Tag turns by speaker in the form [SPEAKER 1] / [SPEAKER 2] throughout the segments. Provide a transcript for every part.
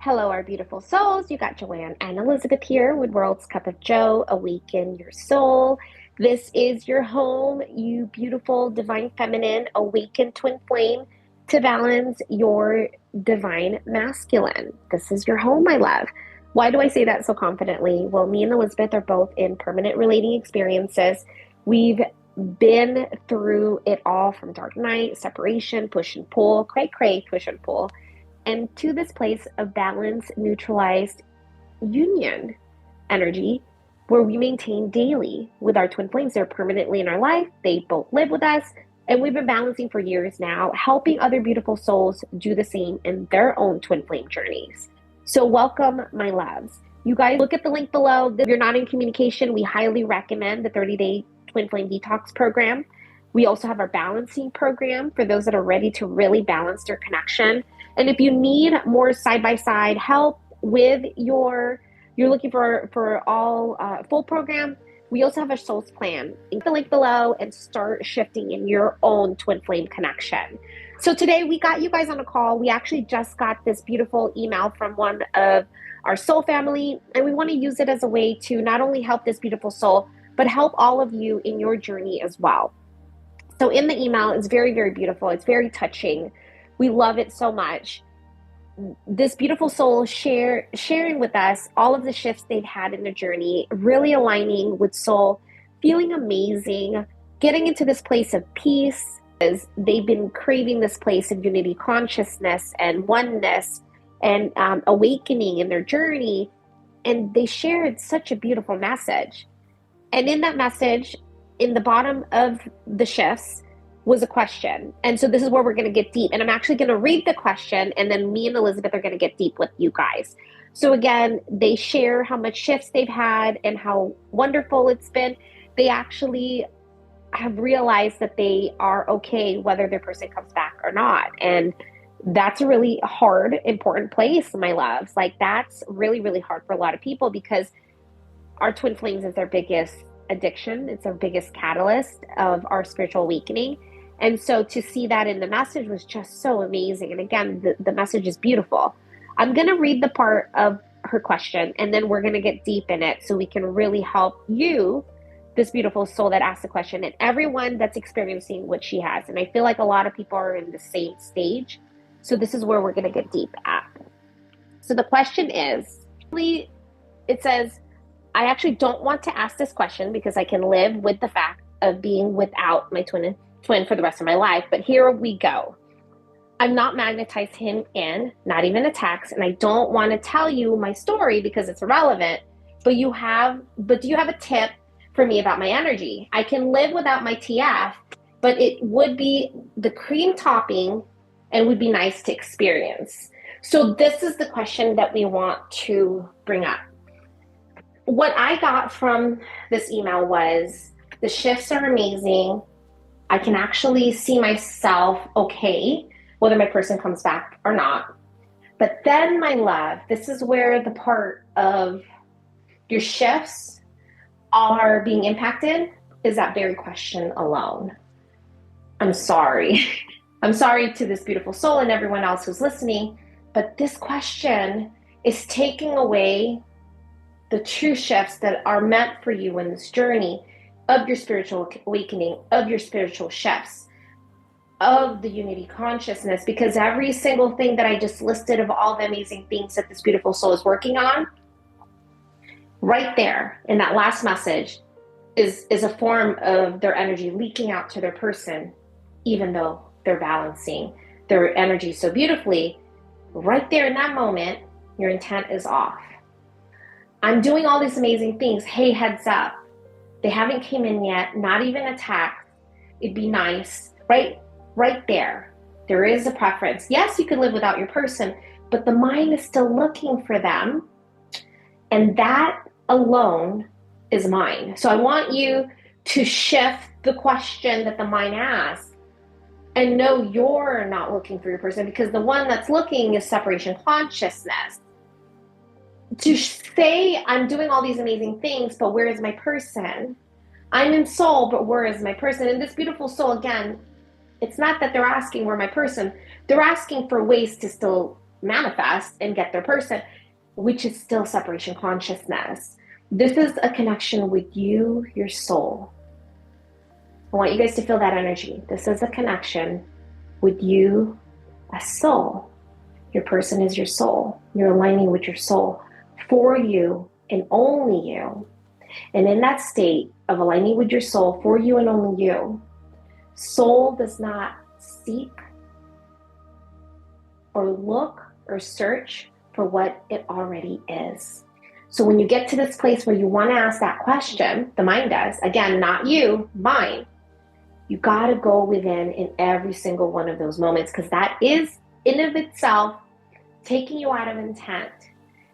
[SPEAKER 1] Hello, our beautiful souls. You got Joanne and Elizabeth here with World's Cup of Joe. Awaken your soul. This is your home, you beautiful divine feminine, awakened twin flame to balance your divine masculine. This is your home, my love. Why do I say that so confidently? Well, me and Elizabeth are both in permanent relating experiences. We've been through it all from dark night, separation, push and pull, cray, push and pull, and to this place of balance, neutralized union energy where we maintain daily with our twin flames. They're permanently in our life. They both live with us. And we've been balancing for years now, helping other beautiful souls do the same in their own twin flame journeys. So welcome, my loves. You guys look at the link below. If you're not in communication, we highly recommend the 30-day Twin Flame Detox Program. We also have our balancing program for those that are ready to really balance their connection. And if you need more side-by-side help with you're looking for all full program, we also have a soul's plan. Click the link below and start shifting in your own twin flame connection. So today we got you guys on a call. We actually just got this beautiful email from one of our soul family, and we want to use it as a way to not only help this beautiful soul, but help all of you in your journey as well. So in the email, it's very, very beautiful. It's very touching. We love it so much. This beautiful soul sharing with us all of the shifts they've had in their journey, really aligning with soul, feeling amazing, getting into this place of peace. As they've been craving this place of unity consciousness and oneness and awakening in their journey. And they shared such a beautiful message. And in that message, in the bottom of the shifts, was a question. And so this is where we're going to get deep. And I'm actually going to read the question, and then me and Elizabeth are going to get deep with you guys. So again, they share how much shifts they've had and how wonderful it's been. They actually have realized that they are okay whether their person comes back or not. And that's a really hard, important place, my loves. Like, that's really, really hard for a lot of people because our twin flames is their biggest addiction. It's our biggest catalyst of our spiritual awakening. And so to see that in the message was just so amazing. And again, the message is beautiful. I'm going to read the part of her question, and then we're going to get deep in it so we can really help you, this beautiful soul that asked the question, and everyone that's experiencing what she has. And I feel like a lot of people are in the same stage. So this is where we're going to get deep at. So the question is, it says, I actually don't want to ask this question because I can live with the fact of being without my twin for the rest of my life. But here we go. I'm not magnetized him in, not even a text, and I don't want to tell you my story because it's irrelevant. But do you have a tip for me about my energy? I can live without my TF, but it would be the cream topping and would be nice to experience. So this is the question that we want to bring up. What I got from this email was the shifts are amazing. I can actually see myself okay, whether my person comes back or not. But then, my love, this is where the part of your shifts are being impacted is that very question alone. I'm sorry. I'm sorry to this beautiful soul and everyone else who's listening, but this question is taking away the true shifts that are meant for you in this journey of your spiritual awakening, of your spiritual shifts, of the unity consciousness, because every single thing that I just listed of all the amazing things that this beautiful soul is working on, right there in that last message is a form of their energy leaking out to their person, even though they're balancing their energy so beautifully. Right there in that moment, your intent is off. I'm doing all these amazing things. Hey, heads up. They haven't came in yet, not even a text. It'd be nice, right there. There is a preference. Yes, you can live without your person, but the mind is still looking for them. And that alone is mine. So I want you to shift the question that the mind asks and know you're not looking for your person, because the one that's looking is separation consciousness. To say, I'm doing all these amazing things, but where is my person? I'm in soul, but where is my person? And this beautiful soul, again, it's not that they're asking where my person, they're asking for ways to still manifest and get their person, which is still separation consciousness. This is a connection with you, your soul. I want you guys to feel that energy. This is a connection with you, a soul. Your person is your soul. You're aligning with your soul for you and only you. And in that state of aligning with your soul for you and only you, soul does not seek or look or search for what it already is. So when you get to this place where you want to ask that question, the mind does, again, not you, mind, you got to go within in every single one of those moments, because that is in of itself taking you out of intent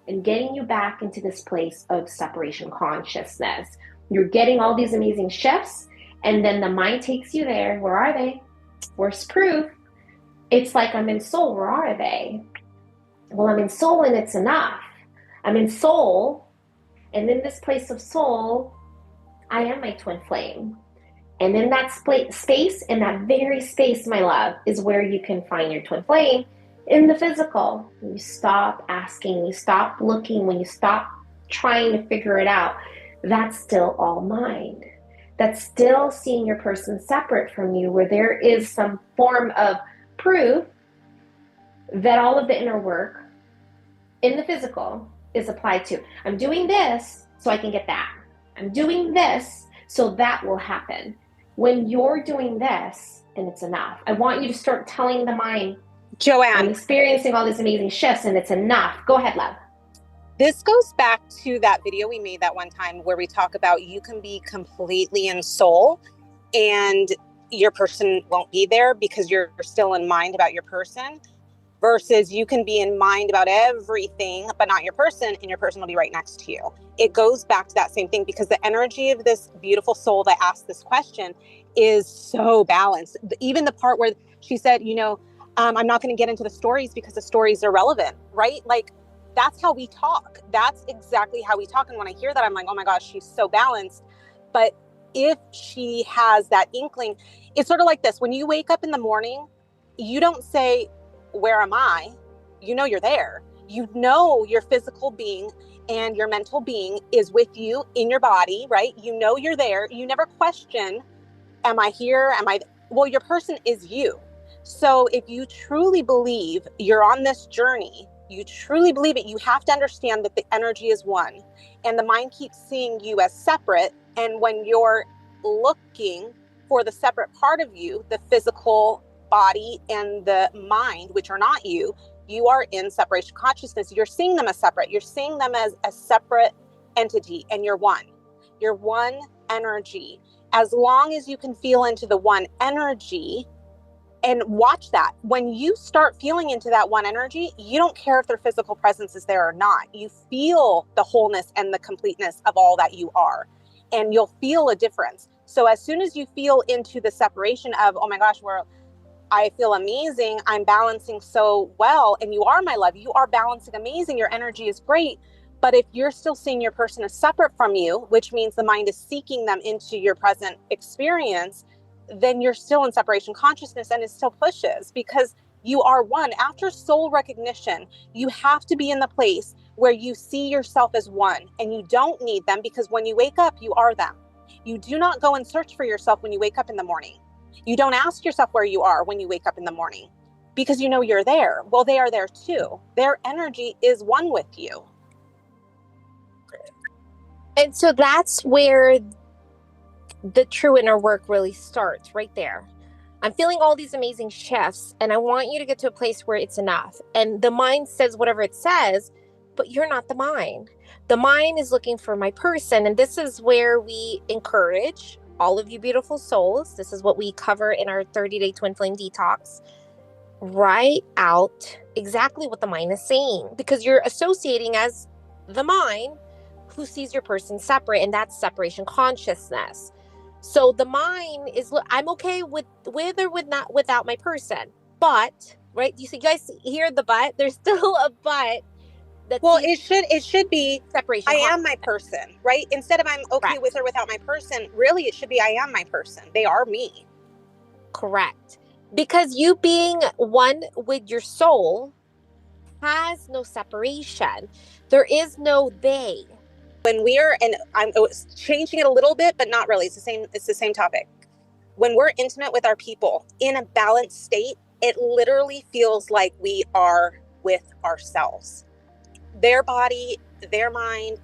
[SPEAKER 1] and getting you back into this place of separation consciousness. You're getting all these amazing shifts, and then the mind takes you there. Where are they? Where's proof? It's like, I'm in soul. Where are they? Well, I'm in soul and it's enough. I'm in soul, and in this place of soul, I am my twin flame. And in that space, in that very space, my love, is where you can find your twin flame in the physical. When you stop asking, you stop looking, when you stop trying to figure it out, that's still all mind. That's still seeing your person separate from you, where there is some form of proof that all of the inner work in the physical is applied to. I'm doing this so I can get that. I'm doing this so that will happen. When you're doing this and it's enough, I want you to start telling the mind,
[SPEAKER 2] Joanne,
[SPEAKER 1] I'm experiencing all these amazing shifts and it's enough. Go ahead, love.
[SPEAKER 2] This goes back to that video we made that one time where we talk about you can be completely in soul and your person won't be there because you're still in mind about your person, versus you can be in mind about everything but not your person, and your person will be right next to you. It goes back to that same thing, because the energy of this beautiful soul that asked this question is so balanced. Even the part where she said, I'm not going to get into the stories because the stories are relevant, right? Like, that's how we talk. That's exactly how we talk. And when I hear that, I'm like, oh my gosh, she's so balanced. But if she has that inkling, it's sort of like this. When you wake up in the morning, you don't say, where am I? You know you're there. You know your physical being and your mental being is with you in your body, right? You know you're there. You never question, am I here? Well, your person is you. So if you truly believe you're on this journey, you truly believe it, you have to understand that the energy is one. And the mind keeps seeing you as separate. And when you're looking for the separate part of you, the physical body and the mind, which are not you, you are in separation consciousness. You're seeing them as separate. You're seeing them as a separate entity, and you're one. You're one energy. As long as you can feel into the one energy and watch that, when you start feeling into that one energy, you don't care if their physical presence is there or not. You feel the wholeness and the completeness of all that you are, and you'll feel a difference. So as soon as you feel into the separation of, oh my gosh, I feel amazing, I'm balancing so well, and you are, my love, you are balancing amazing, your energy is great. But if you're still seeing your person as separate from you, which means the mind is seeking them into your present experience, then you're still in separation consciousness, and it still pushes, because you are one. After soul recognition, you have to be in the place where you see yourself as one, and you don't need them, because when you wake up, you are them. You do not go and search for yourself when you wake up in the morning. You don't ask yourself where you are when you wake up in the morning, because you know you're there. Well, they are there too. Their energy is one with you.
[SPEAKER 3] And so that's where the true inner work really starts, right there. I'm feeling all these amazing shifts, and I want you to get to a place where it's enough. And the mind says whatever it says, but you're not the mind. The mind is looking for my person. And this is where we encourage all of you beautiful souls. This is what we cover in our 30-day Twin Flame Detox. Write out exactly what the mind is saying, because you're associating as the mind who sees your person separate, and that's separation consciousness. So the mind is, I'm okay with or with not without my person, but, right? You guys hear the but? There's still a but.
[SPEAKER 2] Well, it should be
[SPEAKER 3] separation.
[SPEAKER 2] I am my person, right? Instead of I'm okay
[SPEAKER 3] Correct.
[SPEAKER 2] with or without my person, really it should be I am my person. They are me.
[SPEAKER 3] Correct. Because you being one with your soul has no separation. There is no they.
[SPEAKER 2] When we're, and I'm changing it a little bit, but not really. It's the same topic. When we're intimate with our people in a balanced state, it literally feels like we are with ourselves. Their body, their mind,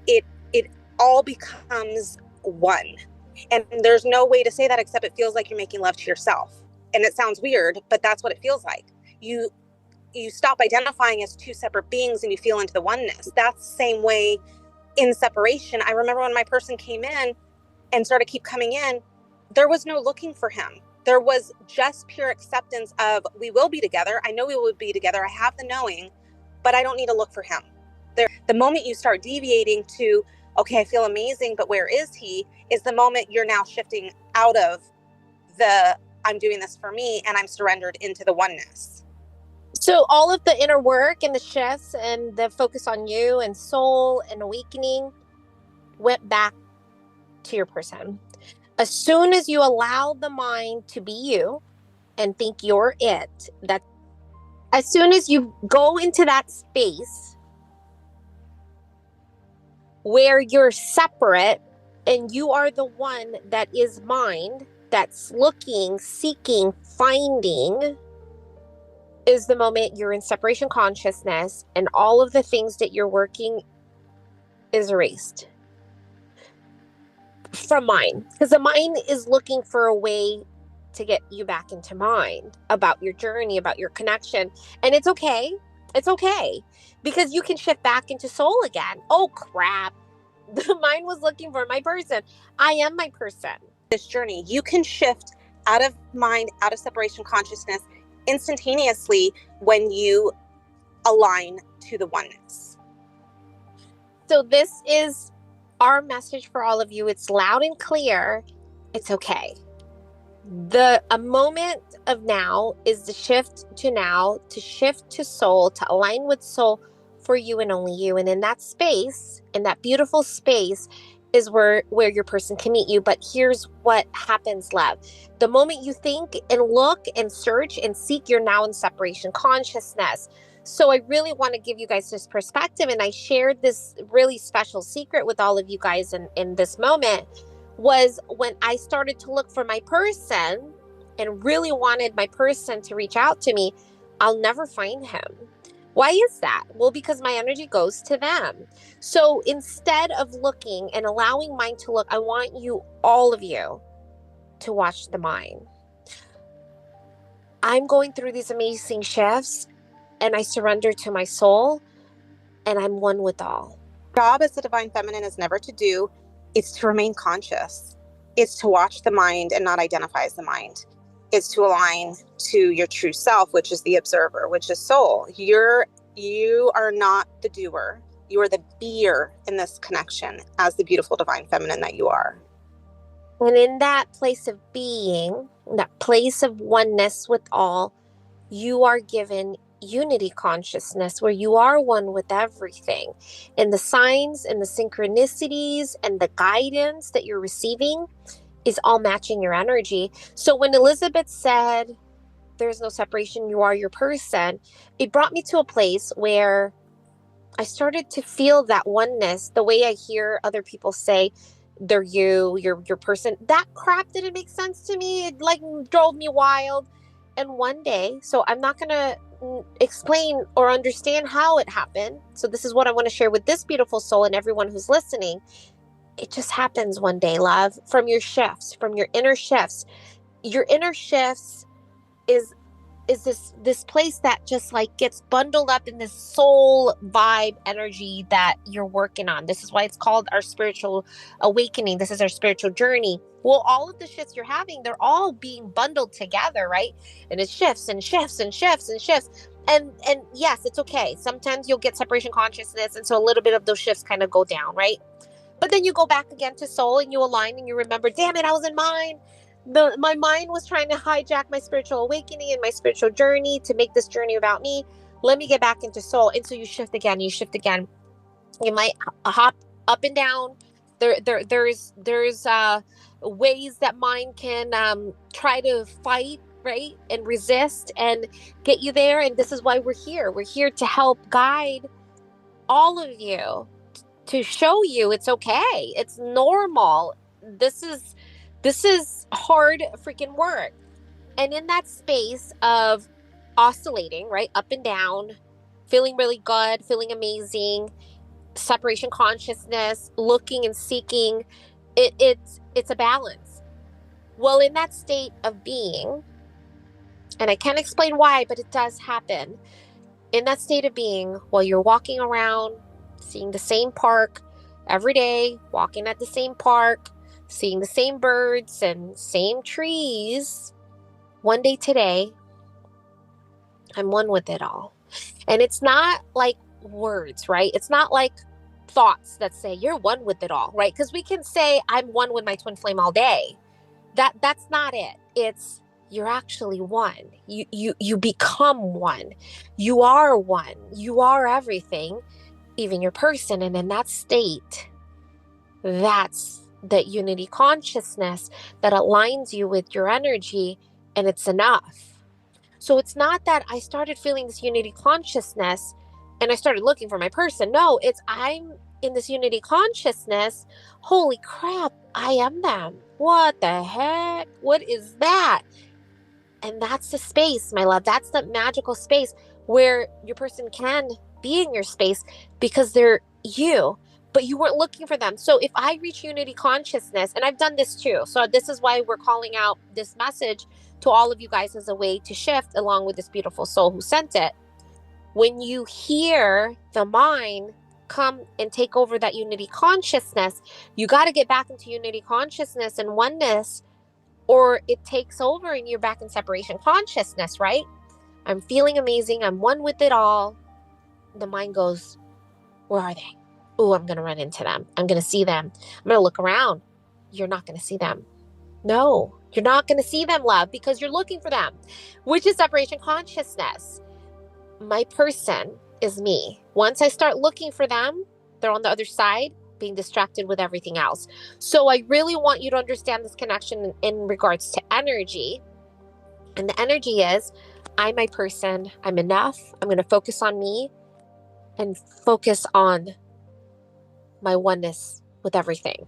[SPEAKER 2] it all becomes one. And there's no way to say that except it feels like you're making love to yourself. And it sounds weird, but that's what it feels like. You stop identifying as two separate beings and you feel into the oneness. That's the same way in separation. I remember when my person came in and started keep coming in, there was no looking for him. There was just pure acceptance of, we will be together. I know we will be together. I have the knowing, but I don't need to look for him. The moment you start deviating to, okay, I feel amazing, but where is he? Is the moment you're now shifting out of the, I'm doing this for me, and I'm surrendered into the oneness.
[SPEAKER 3] So all of the inner work and the shifts and the focus on you and soul and awakening went back to your person. As soon as you allow the mind to be you and think you're it, that as soon as you go into that space where you're separate and you are the one that is mind, that's looking, seeking, finding, is the moment you're in separation consciousness and all of the things that you're working is erased from mind. Because the mind is looking for a way to get you back into mind about your journey, about your connection. And it's okay. It's okay. Because you can shift back into soul again. Oh, crap. The mind was looking for my person. I am my person.
[SPEAKER 2] This journey, you can shift out of mind, out of separation consciousness instantaneously when you align to the oneness.
[SPEAKER 3] So this is our message for all of you. It's loud and clear. It's okay. A moment of now is the shift to now, to shift to soul, to align with soul for you and only you. And in that space, in that beautiful space, is where your person can meet you. But here's what happens, love. The moment you think and look and search and seek, you're now in separation consciousness. So I really want to give you guys this perspective. And I shared this really special secret with all of you guys in this moment, was when I started to look for my person and really wanted my person to reach out to me, I'll never find him. Why is that? Well, because my energy goes to them. So instead of looking and allowing mind to look, I want you, all of you, to watch the mind. I'm going through these amazing shifts and I surrender to my soul and I'm one with all.
[SPEAKER 2] Job as the divine feminine is never to do. It's to remain conscious. It's to watch the mind and not identify as the mind. It's to align to your true self, which is the observer, which is soul. You are not the doer. You are the beer in this connection as the beautiful divine feminine that you are.
[SPEAKER 3] And in that place of being, that place of oneness with all, you are given unity consciousness where you are one with everything. And the signs and the synchronicities and the guidance that you're receiving is all matching your energy. So when Elizabeth said, there's no separation, you are your person, it brought me to a place where I started to feel that oneness, the way I hear other people say, they're you're your person. That crap didn't make sense to me. It like drove me wild. And one day, so I'm not going to explain or understand how it happened. So this is what I want to share with this beautiful soul and everyone who's listening. It just happens one day, love, from your shifts, from your inner shifts. Your inner shifts is this place that just like gets bundled up in this soul vibe energy that you're working on. This is why it's called our spiritual awakening. This is our spiritual journey. Well, all of the shifts you're having, they're all being bundled together, right? And it shifts and shifts and shifts and shifts. And yes, it's okay. Sometimes you'll get separation consciousness. And so a little bit of those shifts kind of go down, right? But then you go back again to soul and you align and you remember, damn it, I was in mind. My mind was trying to hijack my spiritual awakening and my spiritual journey to make this journey about me. Let me get back into soul. And so you shift again, You might hop up and down. There's ways that mind can try to fight right? And resist and get you there. And this is why we're here. We're here to help guide all of you, to show you it's okay. It's normal. This is hard freaking work. And in that space of oscillating, right, up and down, feeling really good, feeling amazing, separation consciousness, looking and seeking, it's a balance. Well, in that state of being, and I can't explain why, but it does happen. In that state of being, while you're walking around, seeing the same park every day, walking at the same park, seeing the same birds and same trees, one day today, I'm one with it all. And it's not like words, right? It's not like thoughts that say you're one with it all, right? Because we can say I'm one with my twin flame all day. That's not it. It's you're actually one. You become one. You are one. You are everything, even your person. And in that state, that's that unity consciousness that aligns you with your energy, and it's enough. So it's not that I started feeling this unity consciousness and I started looking for my person. No, it's I'm in this unity consciousness. Holy crap, I am them. What the heck? What is that? And that's the space, my love. That's the magical space where your person can be in your space because they're you, but you weren't looking for them. So if I reach unity consciousness, and I've done this too, so this is why we're calling out this message to all of you guys as a way to shift along with this beautiful soul who sent it. When you hear the mind come and take over that unity consciousness, you got to get back into unity consciousness and oneness, or it takes over and you're back in separation consciousness, right? I'm feeling amazing. I'm one with it all. The mind goes, where are they? Oh, I'm going to run into them. I'm going to see them. I'm going to look around. You're not going to see them. No, you're not going to see them, love, because you're looking for them, which is separation consciousness. My person is me. Once I start looking for them, they're on the other side, being distracted with everything else. So I really want you to understand this connection in regards to energy. And the energy is, I'm my person. I'm enough. I'm going to focus on me and focus on my oneness with everything.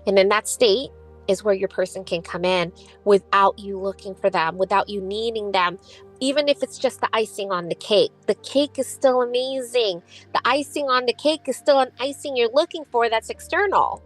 [SPEAKER 3] And in that state is where your person can come in without you looking for them, without you needing them. Even if it's just the icing on the cake is still amazing. The icing on the cake is still an icing you're looking for that's external.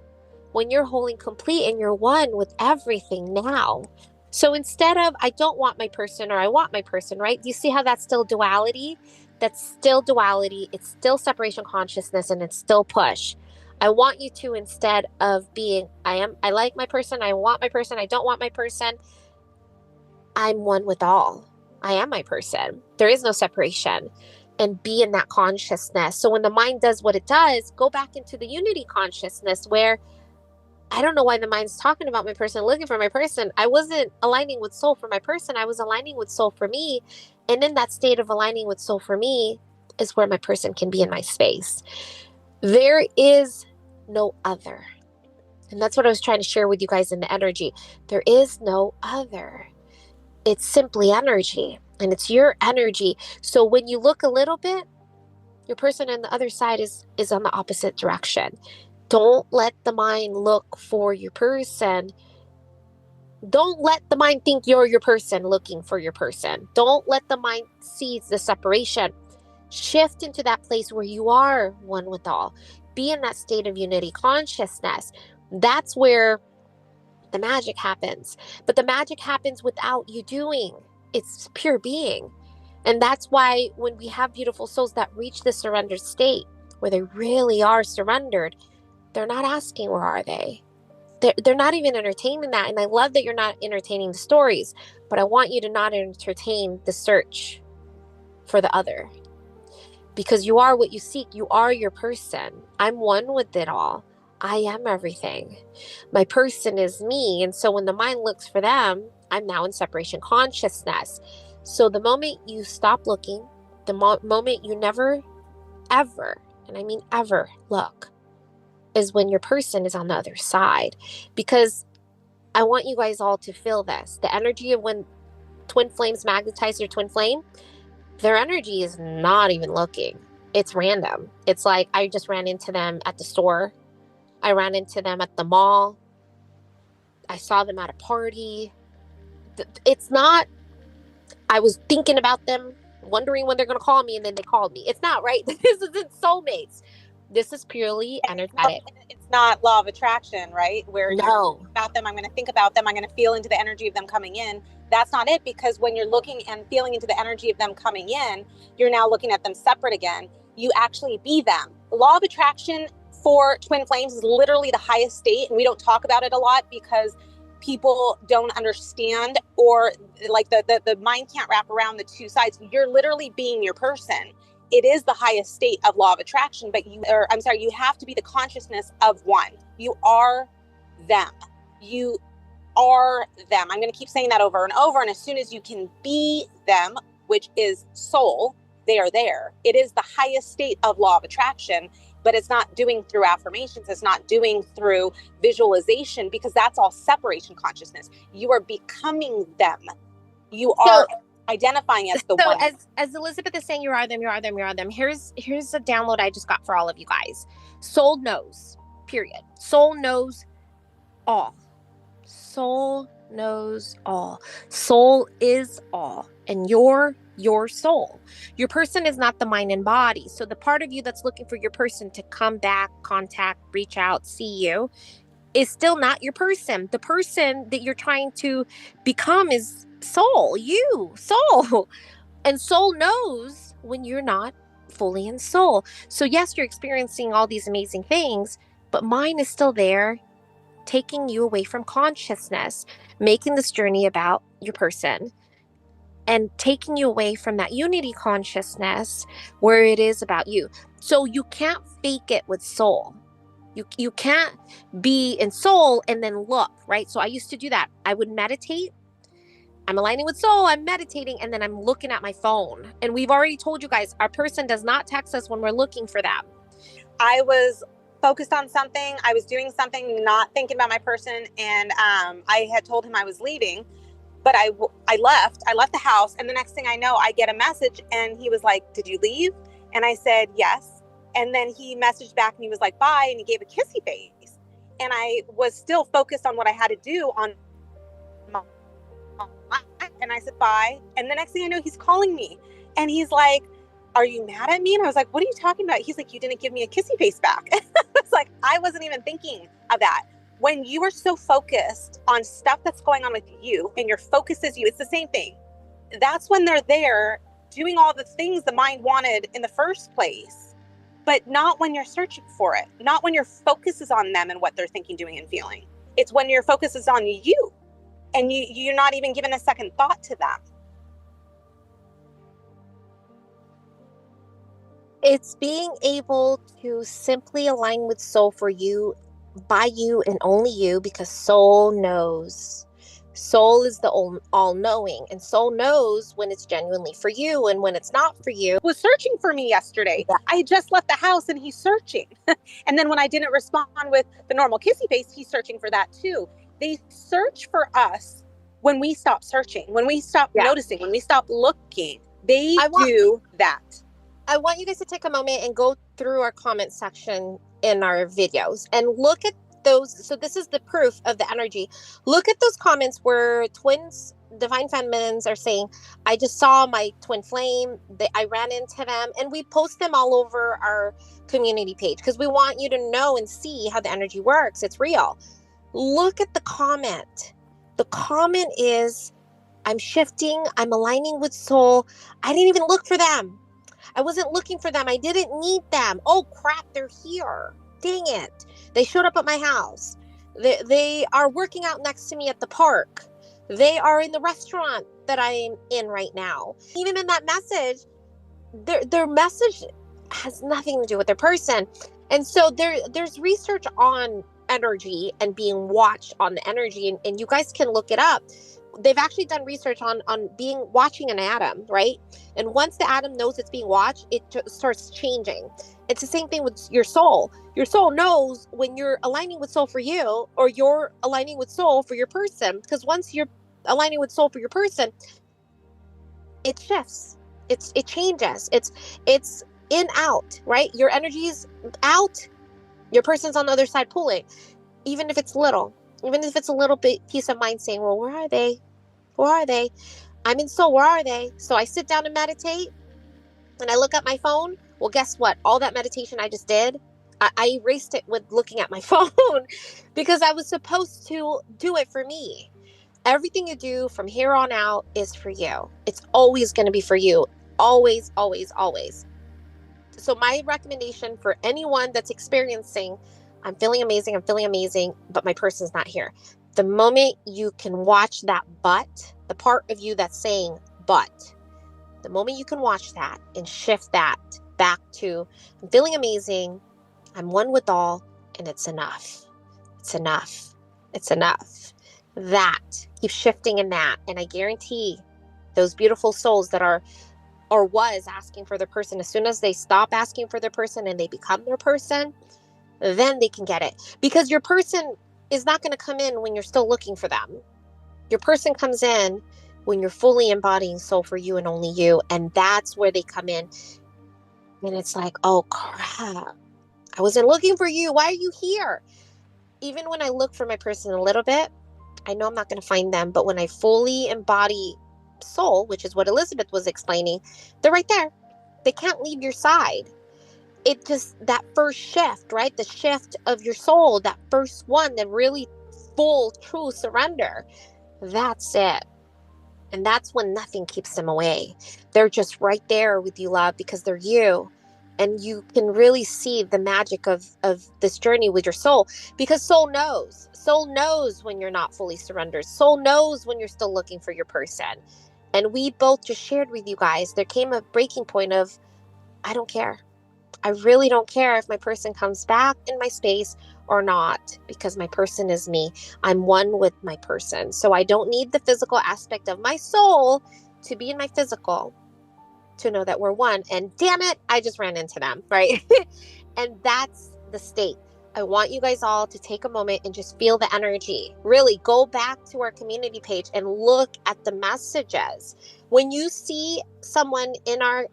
[SPEAKER 3] When you're whole and complete and you're one with everything now. So instead of, I don't want my person or I want my person, right? Do you see how that's still duality? That's still duality. It's still separation consciousness and it's still push. I want you to, instead of being, I like my person, I want my person, I don't want my person, I'm one with all. I am my person. There is no separation. And be in that consciousness. So when the mind does what it does, go back into the unity consciousness where I don't know why the mind's talking about my person, looking for my person. I wasn't aligning with soul for my person. I was aligning with soul for me. And in that state of aligning with soul for me is where my person can be in my space. There is no other. And that's what I was trying to share with you guys in the energy. There is no other. It's simply energy. And it's your energy. So when you look a little bit, your person on the other side is on the opposite direction. Don't let the mind look for your person. Don't let the mind think you're your person looking for your person. Don't let the mind see the separation. Shift into that place where you are one with all. Be in that state of unity consciousness. That's where the magic happens. But the magic happens without you doing. It's pure being. And that's why when we have beautiful souls that reach the surrendered state, where they really are surrendered, they're not asking, where are they? They're not even entertaining that. And I love that you're not entertaining the stories, but I want you to not entertain the search for the other. Because you are what you seek. You are your person. I'm one with it all. I am everything. My person is me. And so when the mind looks for them, I'm now in separation consciousness. So the moment you stop looking, the moment you never, ever, and I mean ever, look, is when your person is on the other side. Because I want you guys all to feel this. The energy of when twin flames magnetize their twin flame, their energy is not even looking. It's random. It's like I just ran into them at the store. I ran into them at the mall. I saw them at a party. It's not, I was thinking about them, wondering when they're going to call me, and then they called me. It's not, right? This isn't soulmates. This is purely energetic.
[SPEAKER 2] It's not law of attraction, right? Where
[SPEAKER 3] no.
[SPEAKER 2] you're about them, I'm going to think about them, I'm going to feel into the energy of them coming in. That's not it, because when you're looking and feeling into the energy of them coming in, you're now looking at them separate again. You actually be them. The law of attraction for twin flames is literally the highest state, and we don't talk about it a lot because people don't understand, or like the mind can't wrap around the two sides. You're literally being your person. It is the highest state of law of attraction, but you have to be the consciousness of one. You are them. You are them. I'm going to keep saying that over and over. And as soon as you can be them, which is soul, they are there. It is the highest state of law of attraction, but it's not doing through affirmations. It's not doing through visualization, because that's all separation consciousness. You are becoming them. You are identifying as the one.
[SPEAKER 3] So as Elizabeth is saying, you are them, you are them, you are them. Here's a download I just got for all of you guys. Soul knows, period. Soul knows all. Soul knows all. Soul is all. And you're your soul. Your person is not the mind and body. So the part of you that's looking for your person to come back, contact, reach out, see you, is still not your person. The person that you're trying to become is soul, you, soul. And soul knows when you're not fully in soul. So yes, you're experiencing all these amazing things, but mine is still there, taking you away from consciousness, making this journey about your person, and taking you away from that unity consciousness where it is about you. So you can't fake it with soul. You can't be in soul and then look, right? So I used to do that. I would meditate. I'm aligning with soul, I'm meditating, and then I'm looking at my phone. And we've already told you guys, our person does not text us when we're looking for them.
[SPEAKER 2] I was focused on something. I was doing something, not thinking about my person. And I had told him I was leaving, but I left the house. And the next thing I know, I get a message, and he was like, "Did you leave?" And I said, "Yes." And then he messaged back and he was like, "Bye." And he gave a kissy face. And I was still focused on what I had to do on my, and I said, "Bye." And the next thing I know, he's calling me, and he's like, "Are you mad at me?" And I was like, "What are you talking about?" He's like, "You didn't give me a kissy face back." It's like, I wasn't even thinking of that. When you are so focused on stuff that's going on with you, and your focus is you, it's the same thing. That's when they're there doing all the things the mind wanted in the first place, but not when you're searching for it, not when your focus is on them and what they're thinking, doing, and feeling. It's when your focus is on you, and you're not even giving a second thought to them.
[SPEAKER 3] It's being able to simply align with soul for you, by you, and only you, because soul knows. Soul is the all-knowing, and soul knows when it's genuinely for you and when it's not for you.
[SPEAKER 2] He was searching for me yesterday. Yeah. I had just left the house and he's searching. And then when I didn't respond with the normal kissy face, he's searching for that too. They search for us when we stop searching, when we stop noticing, when we stop looking. They do that.
[SPEAKER 3] I want you guys to take a moment and go through our comment section in our videos and look at those. So this is the proof of the energy. Look at those comments where twins, divine feminines, are saying, "I just saw my twin flame. I ran into them," and we post them all over our community page because we want you to know and see how the energy works. It's real. Look at the comment. The comment is, "I'm shifting. I'm aligning with soul. I didn't even look for them. I wasn't looking for them. I didn't need them. Oh crap, they're here. Dang it. They showed up at my house. They are working out next to me at the park. They are in the restaurant that I'm in right now." Even in that message, their message has nothing to do with their person. And so there's research on energy and being watched on the energy, and you guys can look it up. They've actually done research on watching an atom, right? And once the atom knows it's being watched, it starts changing. It's the same thing with your soul. Your soul knows when you're aligning with soul for you, or you're aligning with soul for your person. Because once you're aligning with soul for your person, it shifts. It changes. It's in, out, right? Your energy's out, your person's on the other side pulling. Even if it's little, even if it's a little bit piece of mind saying, well, where are they? Where are they? I'm in soul, where are they? So I sit down and meditate and I look at my phone. Well, guess what? All that meditation I just did, I erased it with looking at my phone because I was supposed to do it for me. Everything you do from here on out is for you. It's always going to be for you. Always, always, always. So my recommendation for anyone that's experiencing, I'm feeling amazing, but my person's not here. The moment you can watch that but, the part of you that's saying but, the moment you can watch that and shift that back to, I'm feeling amazing, I'm one with all, and it's enough. It's enough. It's enough. That, keep shifting in that. And I guarantee those beautiful souls that are or was asking for their person, as soon as they stop asking for their person and they become their person, then they can get it. Because your person is not going to come in when you're still looking for them. Your person comes in when you're fully embodying soul for you and only you. And that's where they come in. And it's like, oh crap, I wasn't looking for you. Why are you here? Even when I look for my person a little bit, I know I'm not going to find them. But when I fully embody soul, which is what Elizabeth was explaining, they're right there. They can't leave your side. It just, that first shift, right? The shift of your soul, that first one, that really full, true surrender. That's it. And that's when nothing keeps them away. They're just right there with you, love, because they're you. And you can really see the magic of this journey with your soul, because soul knows when you're not fully surrendered. Soul knows when you're still looking for your person. And we both just shared with you guys, there came a breaking point of, I don't care. I really don't care if my person comes back in my space or not, because my person is me. I'm one with my person. So I don't need the physical aspect of my soul to be in my physical to know that we're one. And damn it, I just ran into them, right? And that's the state. I want you guys all to take a moment and just feel the energy. Really go back to our community page and look at the messages. When you see someone in our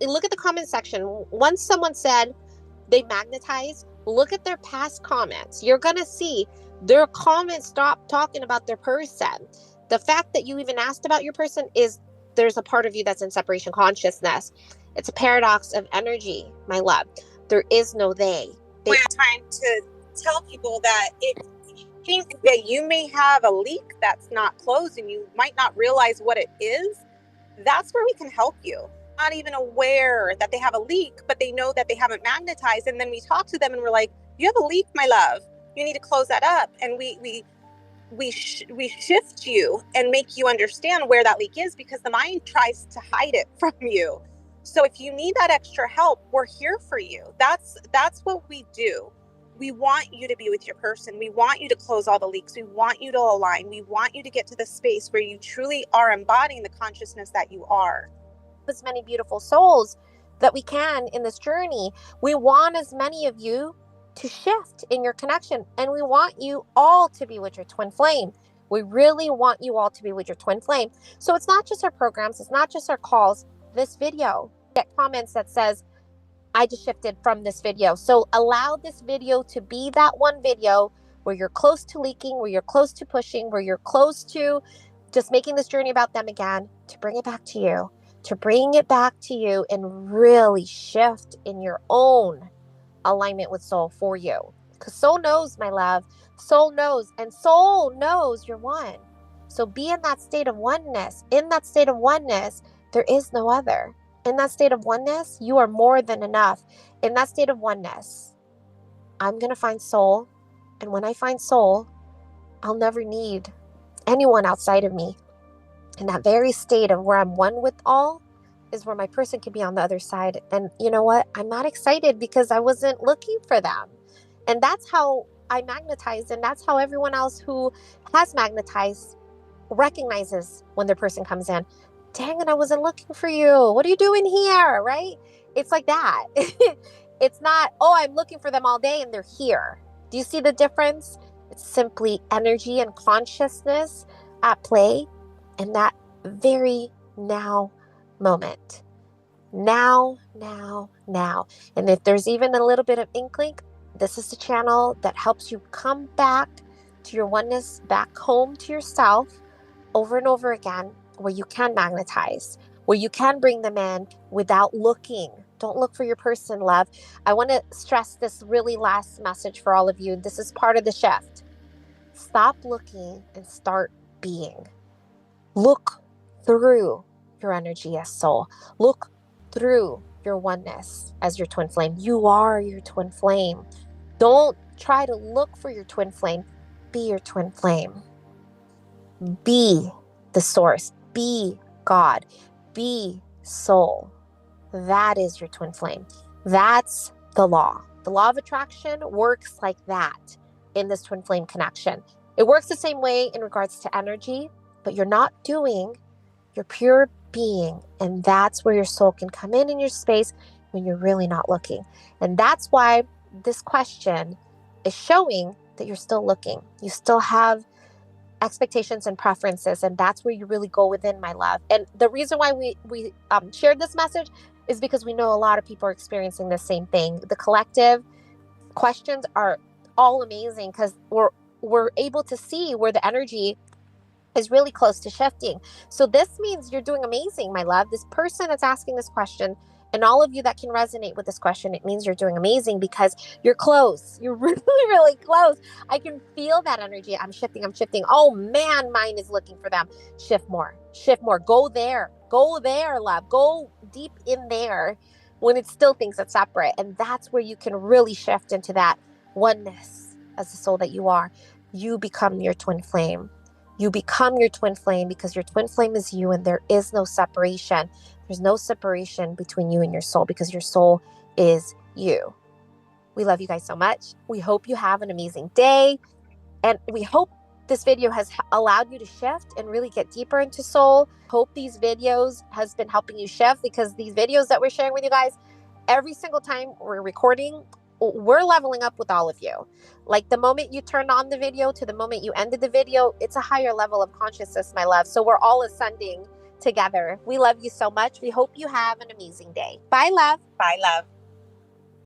[SPEAKER 3] look at the comment section. Once someone said they magnetize, look at their past comments. You're going to see their comments stop talking about their person. The fact that you even asked about your person is there's a part of you that's in separation consciousness. It's a paradox of energy, my love. There is no they.
[SPEAKER 2] We're trying to tell people that if you think that you may have a leak that's not closed and you might not realize what it is, that's where we can help you. Not even aware that they have a leak, but they know that they haven't magnetized. And then we talk to them and we're like, you have a leak, my love. You need to close that up. And we shift you and make you understand where that leak is, because the mind tries to hide it from you. So if you need that extra help, we're here for you. That's what we do. We want you to be with your person. We want you to close all the leaks. We want you to align. We want you to get to the space where you truly are embodying the consciousness that you are.
[SPEAKER 3] As many beautiful souls that we can in this journey. We want as many of you to shift in your connection, and we want you all to be with your twin flame. We really want you all to be with your twin flame. So it's not just our programs, it's not just our calls. This video, get comments that says, I just shifted from this video. So allow this video to be that one video where you're close to leaking, where you're close to pushing, where you're close to just making this journey about them again, to bring it back to you, and really shift in your own alignment with soul for you. Because soul knows, my love. Soul knows, and soul knows you're one. So be in that state of oneness. In that state of oneness, there is no other. In that state of oneness, you are more than enough. In that state of oneness, I'm going to find soul. And when I find soul, I'll never need anyone outside of me. In that very state of where I'm one with all is where my person can be on the other side. And you know what? I'm not excited because I wasn't looking for them. And that's how I magnetize. And that's how everyone else who has magnetized recognizes when their person comes in. Dang it, I wasn't looking for you. What are you doing here? Right? It's like that. It's not, oh, I'm looking for them all day and they're here. Do you see the difference? It's simply energy and consciousness at play in that very now moment. Now, now, now. And if there's even a little bit of inkling, this is the channel that helps you come back to your oneness, back home to yourself over and over again, where you can magnetize, where you can bring them in without looking. Don't look for your person, love. I want to stress this really last message for all of you. This is part of the shift. Stop looking and start being. Look through your energy as soul. Look through your oneness as your twin flame. You are your twin flame. Don't try to look for your twin flame. Be your twin flame. Be the source. Be God. Be soul. That is your twin flame. That's the law. The law of attraction works like that in this twin flame connection. It works the same way in regards to energy, but you're not doing, you're pure being. And that's where your soul can come in your space when you're really not looking. And that's why this question is showing that you're still looking. You still have expectations and preferences, and that's where you really go within, my love. And the reason why we shared this message is because we know a lot of people are experiencing the same thing. The collective questions are all amazing because we're able to see where the energy is really close to shifting. So this means you're doing amazing, my love. This person that's asking this question, and all of you that can resonate with this question, it means you're doing amazing because you're close. You're really, really close. I can feel that energy. I'm shifting. Oh man, mine is looking for them. Shift more. Go there, love. Go deep in there when it still thinks it's separate. And that's where you can really shift into that oneness as the soul that you are. You become your twin flame. You become your twin flame because your twin flame is you, and there is no separation. There's no separation between you and your soul because your soul is you. We love you guys so much. We hope you have an amazing day. And we hope this video has allowed you to shift and really get deeper into soul. Hope these videos has been helping you shift, because these videos that we're sharing with you guys, every single time we're recording, we're leveling up with all of you. Like the moment you turned on the video to the moment you ended the video, it's a higher level of consciousness, my love. So we're all ascending together. We love you so much. We hope you have an amazing day. Bye, love.
[SPEAKER 2] Bye, love.